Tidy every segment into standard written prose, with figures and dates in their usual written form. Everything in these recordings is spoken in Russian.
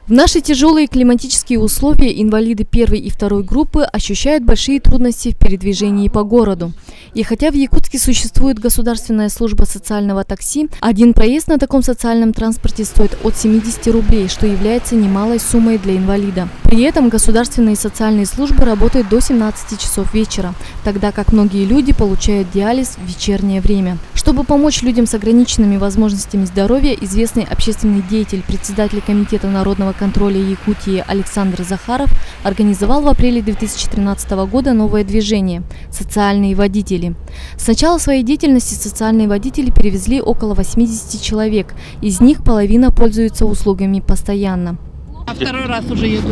В наши тяжелые климатические условия инвалиды первой и второй группы ощущают большие трудности в передвижении по городу. И хотя в Якутске существует государственная служба социального такси, один проезд на таком социальном транспорте стоит от 70 рублей, что является немалой суммой для инвалида. При этом государственные социальные службы работают до 17 часов вечера, тогда как многие люди получают диализ в вечернее время. Чтобы помочь людям с ограниченными возможностями здоровья, известный общественный деятель, председатель Комитета народного контроля Якутии Александр Захаров организовал в апреле 2013 года новое движение «Социальные водители». С начала своей деятельности социальные водители перевезли около 80 человек, из них половина пользуются услугами постоянно. А второй раз уже еду.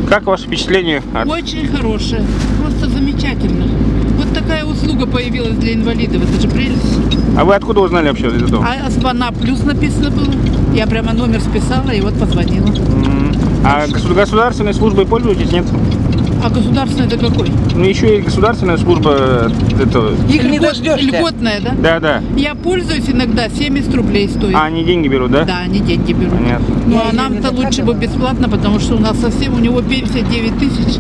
Как ваше впечатление? Очень хорошее, просто замечательно. Вот такая услуга появилась для инвалидов, это же прелесть. А вы откуда узнали вообще это? А Аспана плюс написано было. Я прямо номер списала и вот позвонила. А государственной службой пользуетесь, нет? А государственная это какой? Ну еще и государственная служба, это... Их не дождешься. Льготная, да? Да, да. Я пользуюсь иногда, 70 рублей стоит. А они деньги берут, да? Да, они деньги берут. Понятно. Ну а нам-то лучше бы бесплатно, потому что у нас совсем, у него пенсия 9 тысяч.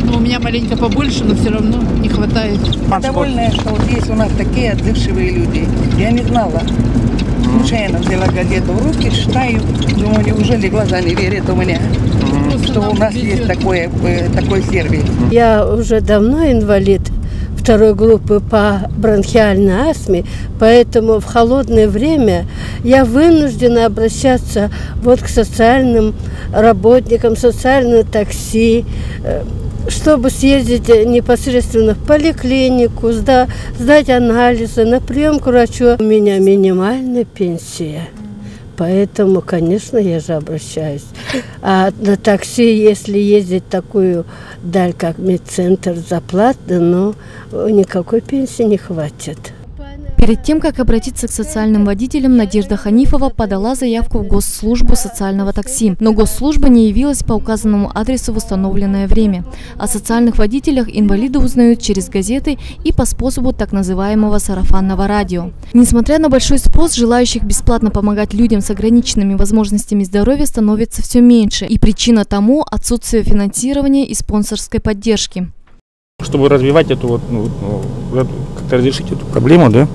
Ну, у меня маленько побольше, но все равно не хватает. Я довольна, что вот есть у нас такие отзывчивые люди. Я не знала. Случайно взяла газету в руки, читаю, думаю, неужели глаза не верят у меня, что у нас есть такой сервис. Я уже давно инвалид второй группы по бронхиальной астме, поэтому в холодное время я вынуждена обращаться вот к социальным работникам, социальному такси, чтобы съездить непосредственно в поликлинику, сдать анализы, на прием к врачу. У меня минимальная пенсия, поэтому, конечно, я же обращаюсь. А на такси, если ездить такую даль, как медцентр, заплата, но никакой пенсии не хватит. Перед тем, как обратиться к социальным водителям, Надежда Ханифова подала заявку в Госслужбу социального такси. Но Госслужба не явилась по указанному адресу в установленное время. О социальных водителях инвалиды узнают через газеты и по способу так называемого сарафанного радио. Несмотря на большой спрос, желающих бесплатно помогать людям с ограниченными возможностями здоровья становится все меньше. И причина тому – отсутствие финансирования и спонсорской поддержки. Чтобы развивать эту как-то разрешить эту проблему, да,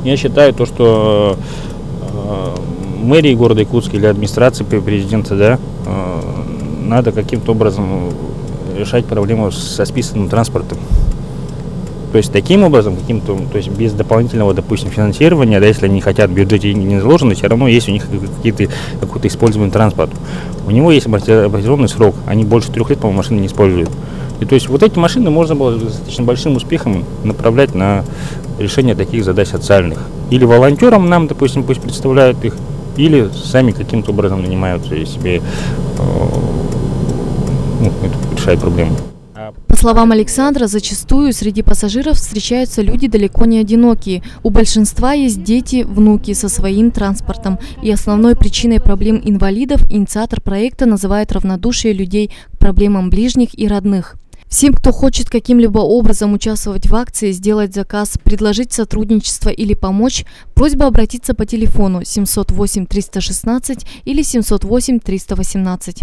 я считаю то, что мэрии города Якутска или администрации президента, да, надо каким-то образом решать проблему со списанным транспортом. То есть таким образом, то есть без дополнительного, допустим, финансирования, да, если они хотят, в бюджете не заложено, все равно есть у них какой-то используемый транспорт. У него есть определенный срок, они больше 3 лет, по-моему, машины не используют. И то есть вот эти машины можно было с достаточно большим успехом направлять на решение таких задач социальных. Или волонтерам нам, допустим, пусть представляют их, или сами каким-то образом нанимаются и себе решают проблему. По словам Александра, зачастую среди пассажиров встречаются люди далеко не одинокие. У большинства есть дети, внуки со своим транспортом. И основной причиной проблем инвалидов инициатор проекта называет равнодушие людей к проблемам ближних и родных. Всем, кто хочет каким-либо образом участвовать в акции, сделать заказ, предложить сотрудничество или помочь, просьба обратиться по телефону 708 316 или 708 318.